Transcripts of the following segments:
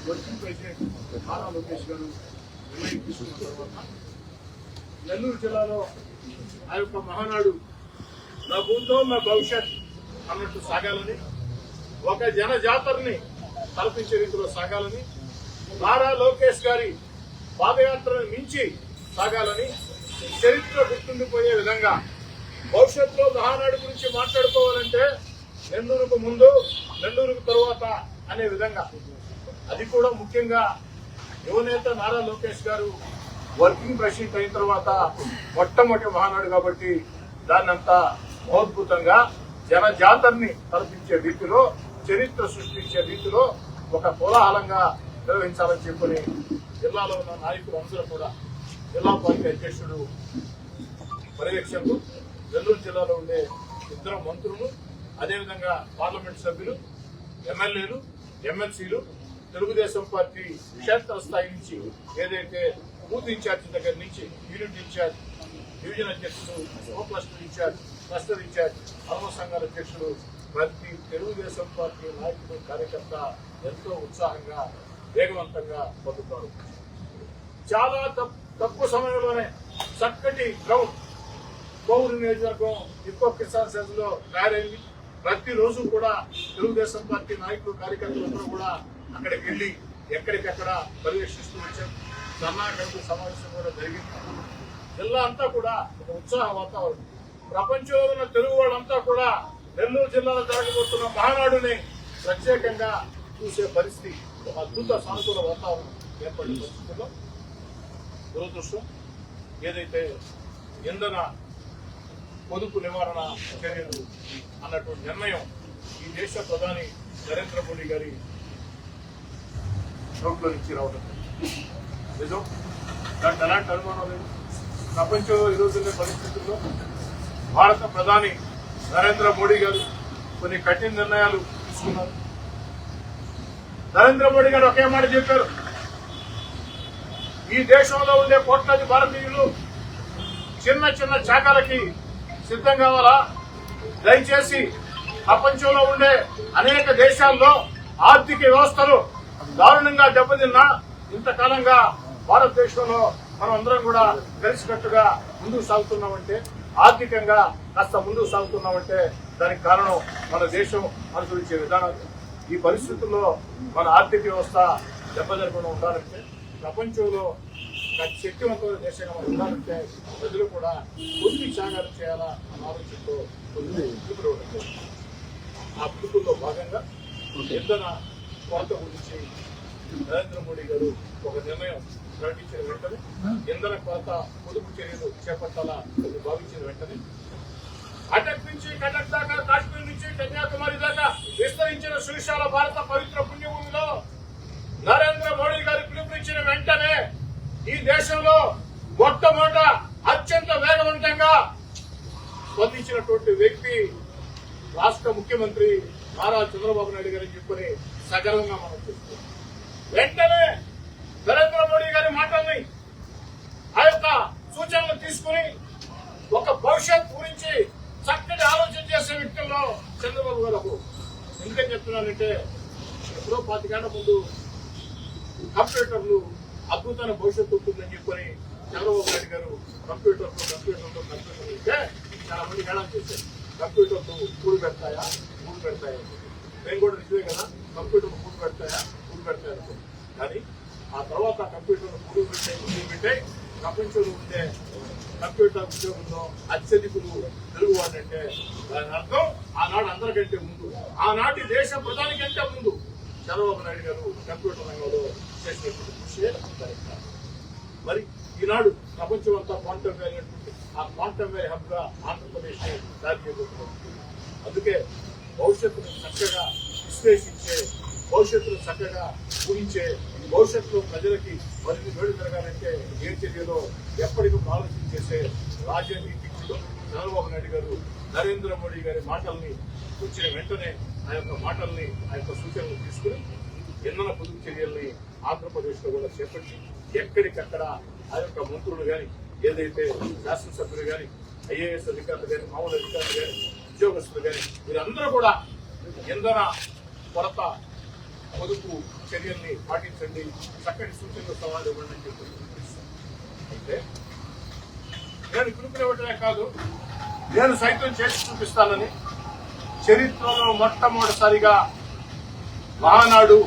Working president Nara Lokesh గారు నిర్ణయం తీసుకున్న తర్వాత నెల్లూరు జిల్లాలో ఆ యొక్క మహానాడు నా భూతో నా భవిష్యత్ అన్నట్టు సాగాలని, ఒక జన జాతరని తలపించే రీతిలో సాగాలని, నారా లోకేష్ గారి పాదయాత్రను మించి సాగాలని, చరిత్ర గుర్తుండిపోయే విధంగా భవిష్యత్తులో మహానాడు గురించి మాట్లాడుకోవాలంటే నెల్లూరుకు ముందు, నెల్లూరుకు తరువాత అనే విధంగా, అది కూడా ముఖ్యంగా యువనేత నారా లోకేష్ గారు వర్కింగ్ ప్రెసిడెంట్ అయిన తర్వాత మొట్టమొదటి మహానాడు కాబట్టి దాన్నంతా అద్భుతంగా జన జాతరని తలపించే రీతిలో, చరిత్ర సృష్టించే రీతిలో ఒక కోలాహలంగా నిర్వహించాలని చెప్పని జిల్లాలో ఉన్న నాయకులు అందరూ కూడా, జిల్లా పార్టీ అధ్యక్షుడు పర్యవేక్షకులు, నెల్లూరు జిల్లాలో ఉండే ఇద్దరు మంత్రులు, అదేవిధంగా పార్లమెంట్ సభ్యులు, ఎమ్మెల్యేలు, ఎమ్మెల్సీలు, తెలుగుదేశం పార్టీ క్షేత్ర స్థాయి నుంచి ఏదైతే బూత్ ఇన్ఛార్జ్ దగ్గర నుంచి యూనిట్ ఇన్ఛార్జ్, డివిజన్ అధ్యక్షుడు, co cluster incharge, cluster incharge, అలమ సంఘాల అధ్యక్షుడు, ప్రతి తెలుగుదేశం పార్టీ నాయకుడు, కార్యకర్త ఎంతో ఉత్సాహంగా వేగవంతంగా పొందుతారు. చాలా తక్కువ సమయంలోనే చక్కటి గ్రౌండ్ కోవూరు నియోజకవర్గం ఎక్కువ కిసాన్ సెన్స్ లో తయారైంది. ప్రతిరోజు కూడా తెలుగుదేశం పార్టీ నాయకులు, కార్యకర్తలందరూ కూడా అక్కడికి వెళ్లి ఎక్కడికెక్కడ పర్యవేక్షిస్తూ వచ్చారు. ధర్నా కమిటీ సమావేశం కూడా జరిగింది. జిల్లా అంతా కూడా ఒక ఉత్సాహ వాతావరణం. ప్రపంచంలో ఉన్న తెలుగు వాళ్ళంతా కూడా నెల్లూరు జిల్లాలో జరగబోతున్న మహానాడుని ప్రత్యేకంగా చూసే పరిస్థితి, ఒక అద్భుత సానుకూల వాతావరణం ఏర్పడిన పరిస్థితుల్లో దురదృష్టం ఏదైతే ఇంధన పొదుపు నివారణ చర్యలు అన్నటువంటి నిర్ణయం ఈ దేశ ప్రధాని నరేంద్ర మోడీ గారి నోట్లో నుంచి రావడం నిజం, దాంట్లో ఎలాంటి అనుమానం లేదు. ప్రపంచంలో ఈరోజున్న పరిస్థితుల్లో భారత ప్రధాని నరేంద్ర మోడీ గారు కొన్ని కఠిన నిర్ణయాలు తీసుకున్నారు. నరేంద్ర మోడీ గారు ఒకే మాట చెప్పారు, ఈ దేశంలో ఉండే కోట్లాది భారతీయులు చిన్న చిన్న శాఖలకి సిద్ధం కావాలా? దయచేసి ప్రపంచంలో ఉండే అనేక దేశాల్లో ఆర్థిక వ్యవస్థలు దారుణంగా దెబ్బతిన్నా ఇంతకాలంగా భారతదేశంలో మనం అందరం కూడా కలిసికట్టుగా ముందుకు సాగుతున్నామంటే, ఆర్థికంగా కాస్త ముందుకు సాగుతున్నామంటే దానికి కారణం మన దేశం అనుసరించే విధానాలు. ఈ పరిస్థితుల్లో మన ఆర్థిక వ్యవస్థ దెబ్బతినకుండా ఉండాలంటే, ప్రపంచంలో శక్తివంతమైన దేశంగా మనం ఉండాలంటే ప్రజలు కూడా పూర్తి త్యాగాలు చేయాలా అన్న ఆలోచనతో పిలుపులు ఉండదు. ఆ పిలుపుల్లో భాగంగా ఇంధన కొరత గురించి నరేంద్ర మోడీ గారు ఒక నిర్ణయం ప్రకటించిన వెంటనే ఇంధన కొరత పొదుపు చర్యలు చేపట్టాలా భావించిన వెంటనే అటక్ నుంచి కటక్ దాకా, కాశ్మీర్ నుంచి కన్యాకుమారి దాకా విస్తరించిన సువిశాల భారత పవిత్ర పుణ్యభూమిలో నరేంద్ర మోడీ గారు పిలుపునిచ్చిన వెంటనే ఈ దేశంలో మొట్టమొదట అత్యంత వేగవంతంగా స్పందించినటువంటి వ్యక్తి రాష్ట్ర ముఖ్యమంత్రి నారా చంద్రబాబు నాయుడు గారిని చెప్పుకుని సగర్వంగా మనం చూస్తున్నాం. వెంటనే నరేంద్ర మోడీ గారి మాటల్ని, ఆ యొక్క సూచనలు తీసుకుని ఒక భవిష్యత్ గురించి చక్కటి ఆలోచన చేసే వ్యక్తుల్లో చంద్రబాబు గారు. ఎందుకని చెప్తున్నానంటే, ఎప్పుడో 25 ఏళ్ల ముందు కంప్యూటర్లు అద్భుతమైన భవిష్యత్తు ఉంటుందని చెప్పని చంద్రబాబు నాయుడు గారు కంప్యూటర్లో ఇస్తే చాలా మంది హేళన చేశారు. కంప్యూటర్లు కూడు పెడతాయా? మేము కూడా నిజమే కదా, కంప్యూటర్లు కూడు పెడతాయా అనుకో. కానీ ఆ తర్వాత కంప్యూటర్లు కూడు పెట్టాయి. ప్రపంచంలో ఉండే కంప్యూటర్ ఉద్యోగంలో అత్యధికులు తెలుగు వాడంటే దాని అర్థం ఆనాడు అందరికంటే ముందు, ఆనాటి దేశ ప్రధాని కంటే ముందు చంద్రబాబు నాయుడు గారు కంప్యూటర్ రంగంలో చేసినటువంటి కృషి. మరి ఈనాడు ప్రపంచం అంతా క్వాంటమ్ వ్యాలీ అనేటువంటి ఆ క్వాంటమ్ వ్యాలీ హబ్ గా ఆంధ్రప్రదేశ్ తయారు చేయబోతున్నారు. అందుకే భవిష్యత్తును చక్కగా విశ్లేషించే, భవిష్యత్తును చక్కగా ఊహించే, భవిష్యత్తులో ప్రజలకి మరిన్ని మేలు జరగాలంటే ఏ చర్యలో ఎప్పటికప్పుడు ఆలోచన చేసే రాజనీతిజ్ఞుడు చంద్రబాబు నాయుడు గారు నరేంద్ర మోడీ గారి మాటల్ని వచ్చిన వెంటనే ఆ యొక్క మాటల్ని, ఆ యొక్క సూచనలు తీసుకుని ఇంధన పొదుపు చర్యల్ని ఆంధ్రప్రదేశ్ లో కూడా చేపట్టి ఎక్కడికక్కడ ఆ యొక్క మంత్రులు కానీ, ఏదైతే శాసనసభ్యులు కానీ, ఐఏఎస్ అధికారులు కానీ, మామూలు అధికారులు కానీ, ఉద్యోగస్తులు కానీ వీరందరూ కూడా ఇంధన కొరత పొదుపు చర్యల్ని పాటించండి, చక్కటి సూచనలు సవాలు ఇవ్వండి అని చెప్పి అయితే నేను పిలుపునివ్వటమే కాదు, నేను సైతం చేసి చూపిస్తానని చరిత్రలో మొట్టమొదటిసారిగా మహానాడు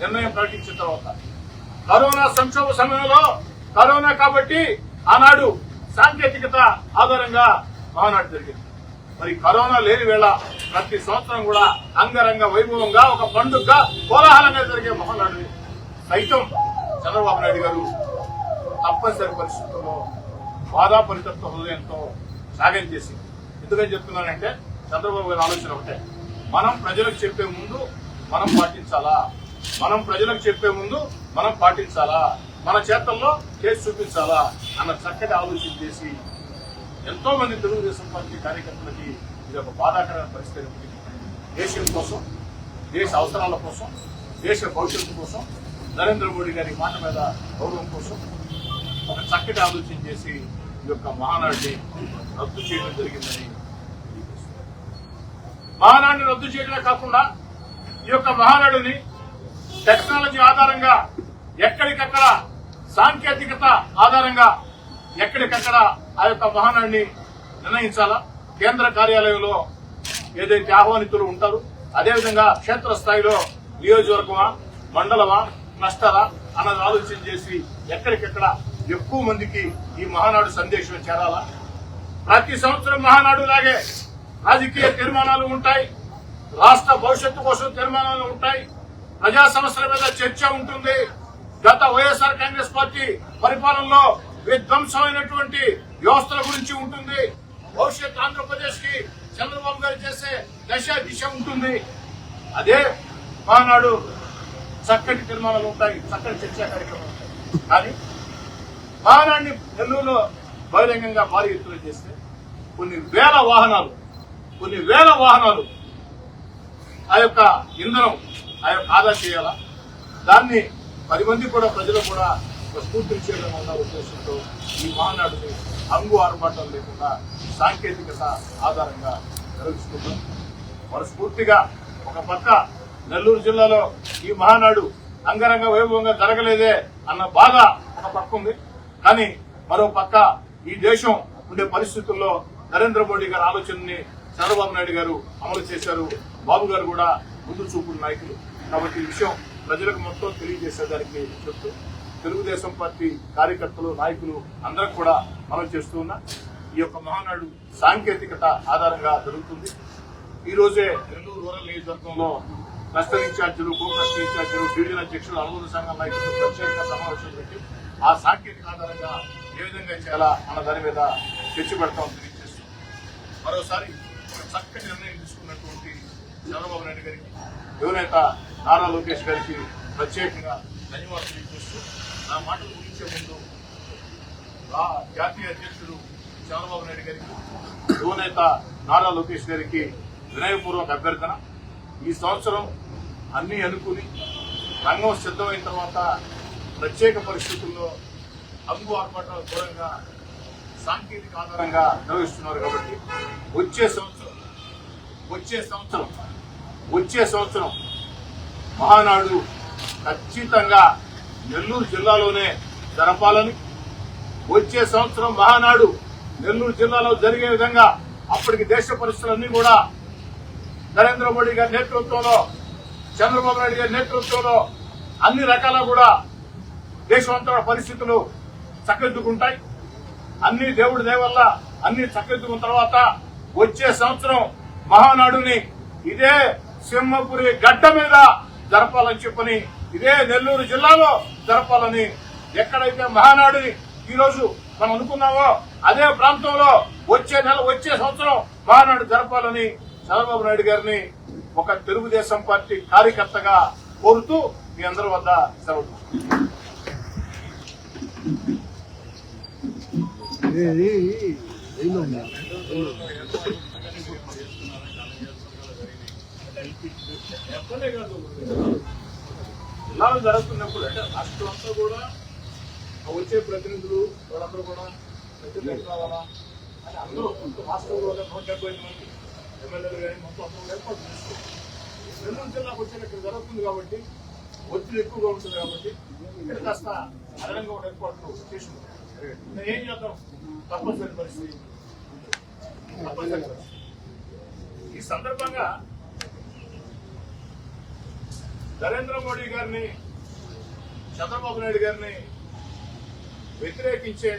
నిర్ణయం ప్రకటించిన తర్వాత కరోనా సంక్షోభ సమయంలో కరోనా కాబట్టి ఆనాడు సాంకేతికత ఆధారంగా మహానాడు జరిగింది. మరి కరోనా లేని వేళ ప్రతి సంవత్సరం కూడా అంగరంగ వైభవంగా ఒక పండుగగా కోలాహలంగా జరిగే మహానాడు సైతం చంద్రబాబు నాయుడు గారు తప్పనిసరి పరిస్థితుల్లో బాధాపరితత్వ హృదయంతో త్యాగం చేసింది. ఎందుకని చెప్తున్నానంటే చంద్రబాబు గారి ఆలోచన ఒకటే, మనం ప్రజలకు చెప్పే ముందు మనం పాటించాలా, మనం ప్రజలకు చెప్పే ముందు మనం పాటించాలా, మన చేతల్లో చేసి చూపించాలా అన్న చక్కటి ఆలోచన చేసి ఎంతో మంది తెలుగుదేశం పార్టీ కార్యకర్తలకి ఇది ఒక బాధాకరమైన పరిస్థితి. దేశం కోసం, దేశ అవసరాల కోసం, దేశ భవిష్యత్తు కోసం, నరేంద్ర మోడీ గారి మాట మీద గౌరవం కోసం ఒక చక్కటి ఆలోచన చేసి ఈ యొక్క మహానాడిని రద్దు చేయడం జరిగిందని. మహానాడిని రద్దు చేయడమే కాకుండా ఈ యొక్క మహానాడుని టెక్నాలజీ ఆధారంగా ఎక్కడికక్కడ సాంకేతికత ఆధారంగా ఎక్కడికక్కడ ఆ యొక్క మహానాడిని నిర్ణయించాలా. కేంద్ర కార్యాలయంలో ఏదైతే ఆహ్వానితులు ఉంటారో అదేవిధంగా క్షేత్రస్థాయిలో నియోజకవర్గమా, మండలమా, క్లస్టరా అన్నది ఆలోచన చేసి ఎక్కడికెక్కడ ఎక్కువ మందికి ఈ మహానాడు సందేశం చేరాలా. ప్రతి సంవత్సరం మహానాడు లాగే రాజకీయ తీర్మానాలు ఉంటాయి, రాష్ట్ర భవిష్యత్తు కోసం తీర్మానాలు ఉంటాయి, ప్రజా సమస్యల మీద చర్చ ఉంటుంది. గత వైఎస్ఆర్ కాంగ్రెస్ పార్టీ పరిపాలనలో విధ్వంసమైనటువంటి వ్యవస్థల గురించి ఉంటుంది. భవిష్యత్ ఆంధ్రప్రదేశ్ కి చంద్రబాబు గారు చేసే దశ దిశ ఉంటుంది. అదే మహానాడు చక్కటి తీర్మానాలు ఉంటాయి, చక్కటి చర్చా కార్యక్రమాలు ఉంటాయి. కానీ మహానాడిని నెల్లూరులో బహిరంగంగా భారీ ఎత్తున చేస్తే కొన్ని వేల వాహనాలు ఆ యొక్క ఇంధనం ఆ యొక్క ఆదా చేయాలా. దాన్ని 10 మంది కూడా ప్రజలు కూడా స్ఫూర్తి చేయడం అన్న ఉద్దేశంతో ఈ మహానాడుని హంగు ఆర్భాటాలు లేకుండా సాంకేతికత ఆధారంగా నిర్వహిస్తున్నాం. మనస్ఫూర్తిగా ఒక పక్క నెల్లూరు జిల్లాలో ఈ మహానాడు అంగరంగ వైభవంగా జరగలేదే అన్న బాధ ఒక పక్క ఉంది. కానీ మరో పక్క ఈ దేశం ఉండే పరిస్థితుల్లో నరేంద్ర మోడీ గారి ఆలోచనని చంద్రబాబు నాయుడు గారు అమలు చేశారు. బాబు గారు కూడా ముందు చూపుడు నాయకులు కాబట్టి ఈ విషయం ప్రజలకు మొత్తం తెలియజేసేదానికి చెప్తూ తెలుగుదేశం పార్టీ కార్యకర్తలు, నాయకులు అందరూ కూడా మనం చేస్తూ ఉన్న ఈ యొక్క మహానాడు సాంకేతికత ఆధారంగా జరుగుతుంది. ఈ రోజే నెల్లూరు రూరల్ నియోజకవర్గంలో క్లస్టర్ ఇన్ఛార్జీలు, కో క్లస్టర్ ఇన్ఛార్జీలు, డివిజన్ అధ్యక్షులు, అనుబంధ సంఘాల నాయకులు ప్రత్యేక సమావేశం పెట్టి ఆ సాంకేతిక ఆధారంగా ఏ విధంగా చేయాలా అన్న దాని మీద చర్చ పెడతామని తెలియజేస్తాం. మరోసారి చక్కటి నిర్ణయం తీసుకున్నటువంటి చంద్రబాబు నాయుడు గారికి, యువనేత నారా లోకేష్ గారికి ప్రత్యేకంగా ధన్యవాదాలు తెలియజేస్తూ నా మాటలు ముగించే ముందు జాతీయ అధ్యక్షుడు చంద్రబాబు నాయుడు గారికి, యువనేత నారా లోకేష్ గారికి వినయపూర్వక అభ్యర్థన. ఈ సంవత్సరం అన్ని అనుకుని రంగం సిద్ధమైన తర్వాత ప్రత్యేక పరిస్థితుల్లో హంగు ఆర్భాటాల దూరంగా సాంకేతిక ఆధారంగా నిర్వహిస్తున్నారు కాబట్టి వచ్చే సంవత్సరం మహానాడు ఖచ్చితంగా నెల్లూరు జిల్లాలోనే జరపాలని, వచ్చే సంవత్సరం మహానాడు నెల్లూరు జిల్లాలో జరిగే విధంగా అప్పటికి దేశ పరిస్థితులన్నీ కూడా నరేంద్ర మోడీ గారి నేతృత్వంలో, చంద్రబాబు నాయుడు గారి నేతృత్వంలో అన్ని రకాల కూడా దేశమంతా పరిస్థితులు చక్కదిద్దుకుంటాయి. అన్ని దేవుడి దయ వల్ల అన్ని చక్కదిద్దుకున్న తర్వాత వచ్చే సంవత్సరం మహానాడుని ఇదే సింహపురి గడ్డ మీద జరపాలని చెప్పని, ఇదే నెల్లూరు జిల్లాలో జరపాలని, ఎక్కడైతే మహానాడుని ఈ రోజు మనం అనుకున్నామో అదే ప్రాంతంలో వచ్చే సంవత్సరం మహానాడు జరపాలని చంద్రబాబు నాయుడు గారిని ఒక తెలుగుదేశం పార్టీ కార్యకర్తగా కోరుతూ మీ అందరి వద్ద సెలవు. జిల్లాలో జరుగుతున్నప్పుడు అంటే రాష్ట్రం అంతా కూడా వచ్చే ప్రతినిధులు వాళ్ళందరూ కూడా కావాలా అని అందరూ రాష్ట్రంలో 175 మంది ఎమ్మెల్యేలు కానీ మొత్తం అందరూ ఏర్పాటు చేసుకోవాలి. నెల్లూరు జిల్లాకు వచ్చే ఇక్కడ జరుగుతుంది కాబట్టి ఒత్తిడి ఎక్కువగా ఉంటుంది కాబట్టి ఇక్కడ కాస్త అదనంగా ఉన్న ఏర్పాట్లు చేసుకుంటాం. ఏం చేద్దాం, తప్పనిసరి పరిస్థితి. ఈ సందర్భంగా నరేంద్ర మోడీ గారిని, చంద్రబాబు నాయుడు గారిని వ్యతిరేకించే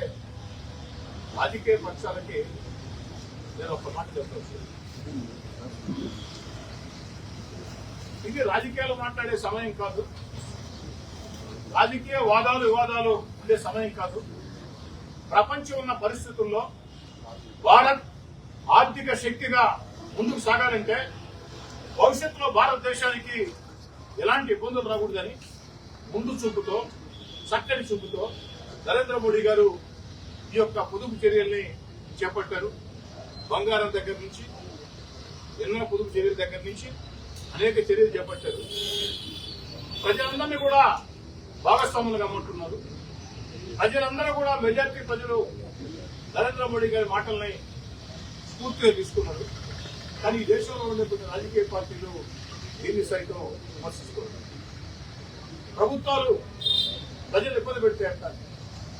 రాజకీయ పక్షాలకి నేను ఒక మాట చెప్తాను. ఇది రాజకీయాలు మాట్లాడే సమయం కాదు, రాజకీయ వాదాలు వివాదాలు ఉండే సమయం కాదు. ప్రపంచం ఉన్న పరిస్థితుల్లో భారత్ ఆర్థిక శక్తిగా ముందుకు సాగాలంటే భవిష్యత్తులో భారతదేశానికి ఎలాంటి ఇబ్బందులు రాకూడదని ముందు చూపుతో, చక్కటి చూపుతో నరేంద్ర మోడీ గారు ఈ యొక్క పొదుపు చర్యల్ని చేపట్టారు. బంగారం దగ్గర నుంచి, ఎన్నో పొదుపు చర్యల దగ్గర నుంచి అనేక చర్యలు చేపట్టారు. ప్రజలందరినీ కూడా భాగస్వాములుగా అమ్ముతున్నారు. ప్రజలందరూ కూడా, మెజార్టీ ప్రజలు నరేంద్ర మోడీ గారి మాటల్ని స్ఫూర్తిగా తీసుకున్నారు. కానీ ఈ దేశంలో ఉండే కొన్ని రాజకీయ పార్టీలు దీన్ని సైతం విమర్శిస్తున్నారు. ప్రభుత్వాలు ప్రజలు ఇబ్బంది పెడితే అంటారు.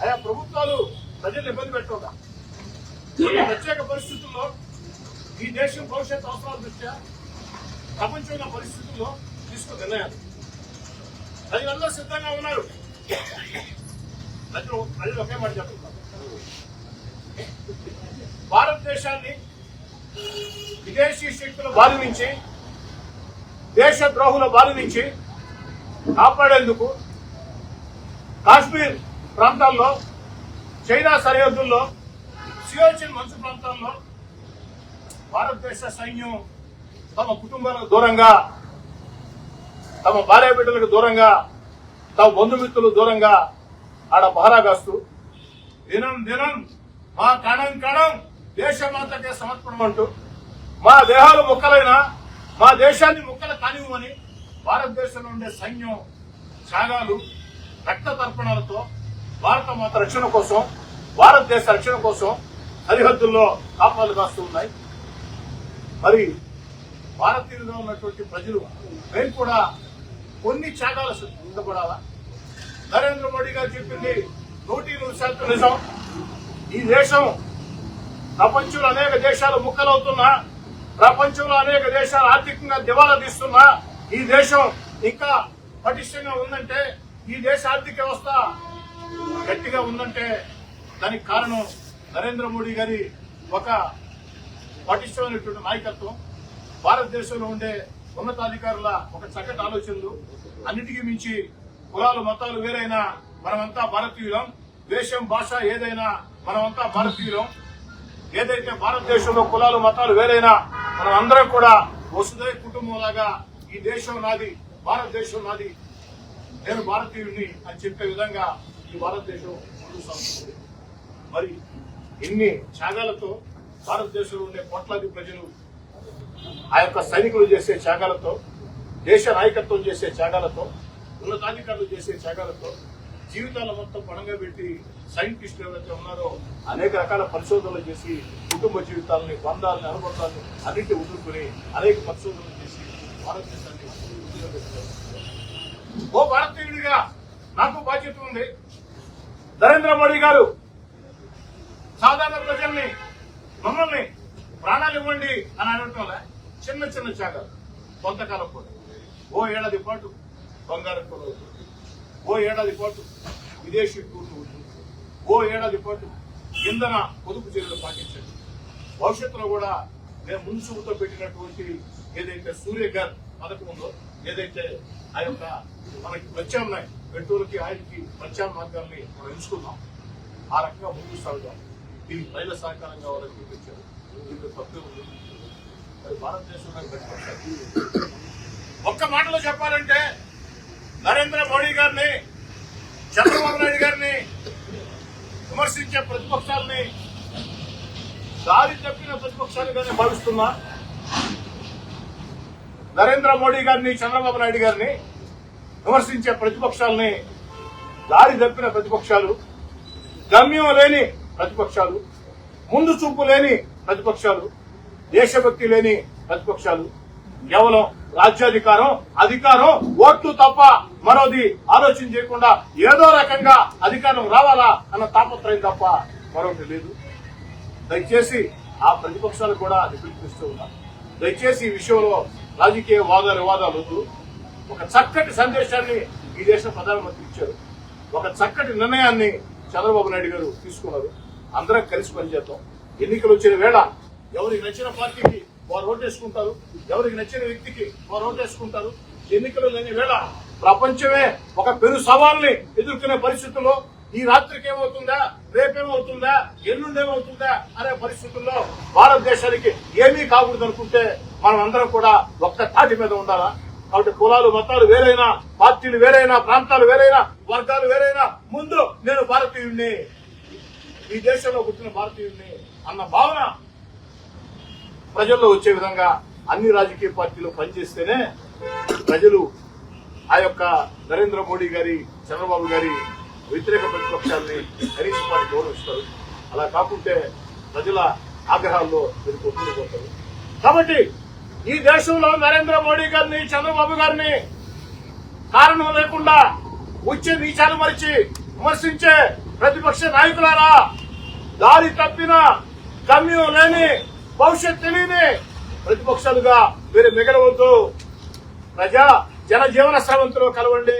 ఆయా ప్రభుత్వాలు ప్రజలు ఇబ్బంది పెట్టకుండా ప్రత్యేక పరిస్థితుల్లో ఈ దేశం భవిష్యత్ అవసరాల దృష్ట్యా ప్రపంచంలో పరిస్థితుల్లో తీసుకున్న నిర్ణయాలు ప్రజలందరూ సిద్ధంగా ఉన్నారు. ప్రజలు ఒకే మాట చెప్తున్నారు, భారతదేశాన్ని విదేశీ శక్తుల బారి నుంచి, దేశ ద్రోహుల బారి నుంచి కాపాడేందుకు కాశ్మీర్ ప్రాంతాల్లో, చైనా సరిహద్దుల్లో, సియాచిన్ మంచు ప్రాంతాల్లో భారతదేశ సైన్యం తమ కుటుంబాలకు దూరంగా, తమ భార్య బిడ్డలకు దూరంగా, తమ బంధుమిత్రులు దూరంగా ఆడ పహరా కాస్తూ దినం దినం మా కణం కణం దేశమాతకే సమర్పణం అంటూ, మా దేహాలు ముక్కలైనా మా దేశాన్ని ముక్కలు కానివ్వమని భారతదేశంలో ఉండే సైన్యం త్యాగాలు, రక్త తర్పణాలతో భారత మాత రక్షణ కోసం, భారతదేశ రక్షణ కోసం సరిహద్దుల్లో కాపాలు కాస్తూ ఉన్నాయి. మరి భారతీయులుగా ఉన్నటువంటి ప్రజలు మేము కూడా కొన్ని త్యాగాలు సిద్ధపడాలా? నరేంద్ర మోడీ గారు చెప్పింది 100% నిజం. ఈ దేశం ప్రపంచంలో అనేక దేశాలు ముక్కలవుతున్నా, ప్రపంచంలో అనేక దేశాలు ఆర్థికంగా దివాలా తీస్తున్నా, ఈ దేశం ఇంకా పటిష్టంగా ఉందంటే, ఈ దేశ ఆర్థిక వ్యవస్థ గట్టిగా ఉందంటే దానికి కారణం నరేంద్ర మోడీ గారి ఒక పటిష్టమైనటువంటి నాయకత్వం, భారతదేశంలో ఉండే ఉన్నతాధికారుల ఒక చక్కటి ఆలోచనలు. అన్నిటికీ మించి కులాలు మతాలు వేరైనా మనమంతా భారతీయులం, దేశం భాష ఏదైనా మనమంతా భారతీయులం. ఏదైతే భారతదేశంలో కులాలు మతాలు వేరైనా మనం అందరం కూడా వసుదైవ కుటుంబం లాగా ఈ దేశం నాది, భారతదేశం నాది, నేను భారతీయుడిని అని చెప్పే విధంగా ఈ భారతదేశం ముందుకు సాగుతుంది. మరి ఇన్ని త్యాగాలతో భారతదేశంలో ఉండే కోట్లాది ప్రజలు ఆ యొక్క సైనికులు చేసే త్యాగాలతో, దేశ నాయకత్వం చేసే త్యాగాలతో, ఉన్నతాధికారులు చేసే త్యాగాలతో జీవితాల మొత్తం పణంగా పెట్టి సైంటిస్టులు ఎవరైతే ఉన్నారో అనేక రకాల పరిశోధనలు చేసి కుటుంబ జీవితాలని, బంధాలని, అనుబంధాలను అన్నింటి వదులుకుని అనేక పరిశోధనలు చేసి భారతదేశాన్ని వృద్ధిలో పెట్టారు. ఓ భారతీయుడిగా నాకు బాధ్యత ఉంది. నరేంద్ర మోడీ గారు సాధారణ ప్రజల్ని, మమ్మల్ని ప్రాణాలు ఇవ్వండి అని అనటం చిన్న చిన్న త్యాగాలు కొంతకాలం పాటు, ఓ ఏడాది పాటు బంగారం కొనుగోలు, ఓ ఏడాది పాటు విదేశీ టూర్లు, ఓ ఏడాది పాటు ఇంధన పొదుపు చర్యలు పాటించండి. భవిష్యత్తులో కూడా మేము మున్సూపుతో పెట్టినటువంటి ఏదైతే సూర్యఘర్ పథకం ఉందో, ఏదైతే ఆ యొక్క మనకి ప్రత్యామ్నాయ పెట్రోల్కి, ఆయిల్కి ప్రత్యామ్నాయ మార్గాల్ని మనం ఎంచుకుందాం, ఆ రకంగా ముందుకు సాగుదాం. దీనికి ప్రజల సహకారం కావాలని చూపించారు. దీంట్లో తప్పే ఉంది. మరి భారతదేశంలో ఒక్క మాటలో చెప్పాలంటే నరేంద్ర మోడీ గారిని, చంద్రబాబు నాయుడు గారిని విమర్శించే ప్రతిపక్షాలని దారి తప్పిన ప్రతిపక్షాలుగానే భావిస్తున్నా. నరేంద్ర మోడీ గారిని, చంద్రబాబు నాయుడు గారిని విమర్శించే ప్రతిపక్షాలని దారి తప్పిన ప్రతిపక్షాలు, గమ్యం లేని ప్రతిపక్షాలు, ముందు చూపు లేని ప్రతిపక్షాలు, దేశభక్తి లేని ప్రతిపక్షాలు, కేవలం రాజ్యాధికారం, అధికారం, ఓట్లు తప్ప మరోది ఆలోచన చేయకుండా ఏదో రకంగా అధికారం రావాలా అన్న తాపత్రయం తప్ప మరొకటి లేదు. దయచేసి ఆ ప్రతిపక్షాలు కూడా పిలుపునిస్తూ ఉన్నారు. దయచేసి ఈ విషయంలో రాజకీయ వివాదాలు వద్దు. ఒక చక్కటి సందేశాన్ని ఈ దేశ ప్రధానమంత్రి ఇచ్చారు. ఒక చక్కటి నిర్ణయాన్ని చంద్రబాబు నాయుడు గారు తీసుకున్నారు. అందరం కలిసి పనిచేద్దాం. ఎన్నికలు వచ్చిన వేళ ఎవరికి నచ్చిన పార్టీకి వారు ఓటేసుకుంటారు, ఎవరికి నచ్చిన వ్యక్తికి వారు ఓటేసుకుంటారు. ఎన్నికలు లేని వేళ ప్రపంచమే ఒక పెను సవాల్ని ఎదుర్కొనే పరిస్థితుల్లో ఈ రాత్రికి ఏమవుతుందా, రేపేమవుతుందా, ఎల్లుండేమవుతుందా అనే పరిస్థితుల్లో భారతదేశానికి ఏమీ కాకూడదు అనుకుంటే మనం అందరం కూడా ఒక్క తాటి మీద ఉండాలా. కాబట్టి కులాలు, మతాలు వేరైనా, పార్టీలు వేరైనా, ప్రాంతాలు వేరైనా, వర్గాలు వేరైనా ముందు నేను భారతీయుడిని, ఈ దేశంలో పుట్టిన భారతీయుడిని అన్న భావన ప్రజల్లో వచ్చే విధంగా అన్ని రాజకీయ పార్టీలు పనిచేస్తేనే ప్రజలు ఆ యొక్క నరేంద్ర మోడీ గారి, చంద్రబాబు గారి వ్యతిరేక ప్రతిపక్షాలని కనీసం వారికి గౌరవిస్తారు. అలా కాకుంటే ప్రజల ఆగ్రహాల్లో మీరు కొట్టుకుపోతారు. కాబట్టి ఈ దేశంలో నరేంద్ర మోడీ గారిని, చంద్రబాబు గారిని కారణం లేకుండా వచ్చే నీచాలు మరిచి విమర్శించే ప్రతిపక్ష నాయకులారా, దారి తప్పిన, గమ్యం లేని, భవిష్యత్ తెలియని ప్రతిపక్షాలుగా మీరు మిగలవద్దు. జనజీవన స్రవంతిలో కలవండి.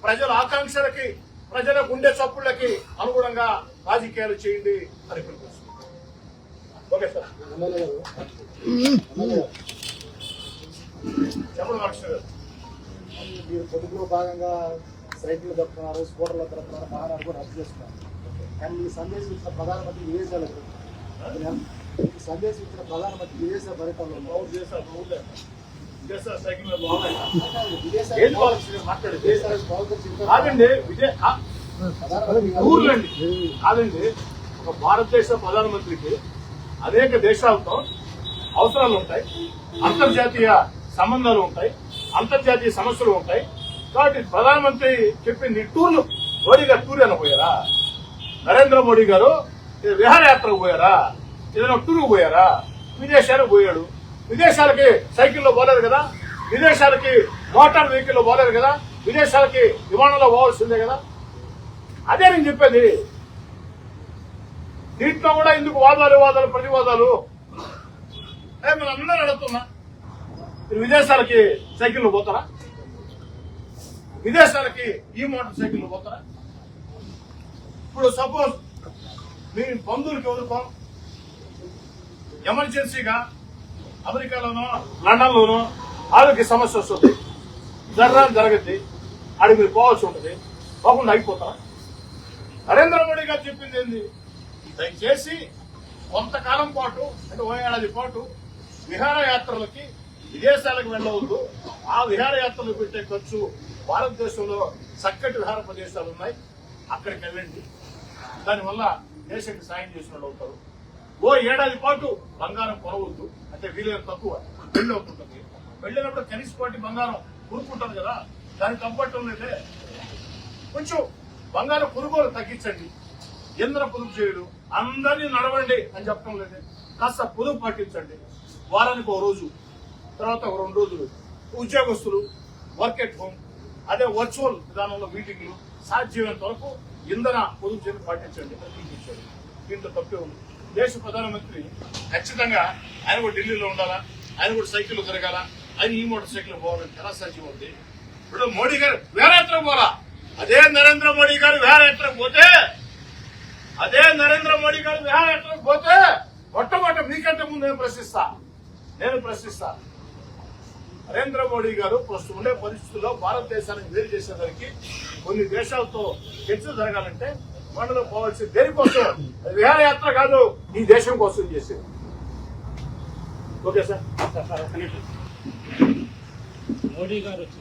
ప్రజల ఆకాంక్షలకి, ప్రజల గుండె చప్పుళ్లకి అనుగుణంగా రాజకీయాలు చేయండి అని పిలుపునిస్తున్నాను. ఓకే సార్, చెప్పండి లక్ష్మి గారు. మీరు పొదుపులో భాగంగా సైకిల్ దొరుకుతున్నారు, స్కూటర్లు దొరుకుతున్నారు, వాహనాలు కూడా రద్దు చేస్తున్నారు. కానీ ఈ సందేశం ఇచ్చిన ప్రధానమంత్రి విదేశాలకు విదేశ పర్యటనలో కాదండి, ఒక భారతదేశ ప్రధానమంత్రికి అనేక దేశాలతో అవసరాలు ఉంటాయి, అంతర్జాతీయ సంబంధాలు ఉంటాయి, అంతర్జాతీయ సమస్యలు ఉంటాయి. కాబట్టి ప్రధానమంత్రి చెప్పింది టూర్లు, మోడీ గారు టూర్ అని పోయారా? నరేంద్ర మోడీ గారు విహారయాత్రకు పోయారా? ఏదైనా టూర్కు పోయారా? విదేశాలకు పోయాడు. విదేశాలకి సైకిల్లో పోలేదు కదా, విదేశాలకి మోటార్ వెహికల్లో పోలేదు కదా, విదేశాలకి విమానంలో పోవాల్సిందే కదా. అదే నేను చెప్పేది. దీంట్లో కూడా ఎందుకు వాదాలు ప్రతివాదాలు? నేను అందరూ అడుగుతున్నా, మీరు విదేశాలకి సైకిల్లో పోతారా? విదేశాలకి ఈ మోటార్ సైకిల్లో పోతారా? ఇప్పుడు సపోజ్ మీ బంధువులకి ఎవరుకో ఎమర్జెన్సీగా అమెరికాలోనో లండన్ లోనో ఆరోగ్య సమస్య వస్తుంది, జరగద్ది, అడిగి మీరు పోవాల్సి ఉంటుంది, పోకుండా అయిపోతారా? నరేంద్ర మోడీ గారు చెప్పింది ఏంది? దయచేసి కొంతకాలం పాటు, అంటే ఓ ఏడాది పాటు విహారయాత్రలకి విదేశాలకు వెళ్ళవద్దు. ఆ విహారయాత్రలు పెట్టే ఖర్చు భారతదేశంలో చక్కటి విహార ప్రదేశాలు ఉన్నాయి, అక్కడికి వెళ్ళండి. దానివల్ల దేశానికి సాయం చేసిన వాళ్ళు అవుతారు. ఓ ఏడాది పాటు బంగారం కొనవద్దు, అంటే వీలైన తక్కువ పెళ్లి అవుతుంటుంది. వెళ్ళినప్పుడు కనీసపాటి బంగారం కొనుక్కుంటారు కదా, దానికి కంపట్టం లేదే. కొంచెం బంగారం కొనుగోలు తగ్గించండి. ఇంధన పొదుపు చేయడు, అందరినీ నడవండి అని చెప్పడం లేదే. కాస్త పొదుపు పాటించండి. వారానికి ఒక రోజు, తర్వాత ఒక 2 రోజులు ఉద్యోగస్తులు వర్క్ ఎట్ హోమ్, అదే వర్చువల్ విధానంలో మీటింగ్లు, సాధ్యమైనంత వరకు ఇంధన పొదుపు చేయడం పాటించండి. దీంట్లో తప్పే ఉంది. దేశ ప్రధానమంత్రి ఖచ్చితంగా ఆయన కూడా ఢిల్లీలో ఉండాలా, ఆయన కూడా సైకిల్ తిరగాల, ఆయన ఈ మోటార్ సైకిల్ పోవాలని ఎలా సాధ్యం ఉంది? ఇప్పుడు మోడీ గారు విహారయాత్రకు పోలా, అదే నరేంద్ర మోడీ గారు విహారయాత్రకు పోతే మొట్టమొదటి మీకంటే ముందు నేను ప్రశ్నిస్తా. నరేంద్ర మోడీ గారు ప్రస్తుతం ఉండే పరిస్థితుల్లో భారతదేశానికి వేరు చేసేదానికి కొన్ని దేశాలతో చర్చలు జరగాలంటే మనలో పోవాల్సి దేనికోసం? విహారయాత్ర కాదు, ఈ దేశం కోసం చేసేది. ఓకే సార్, మోడీ గారు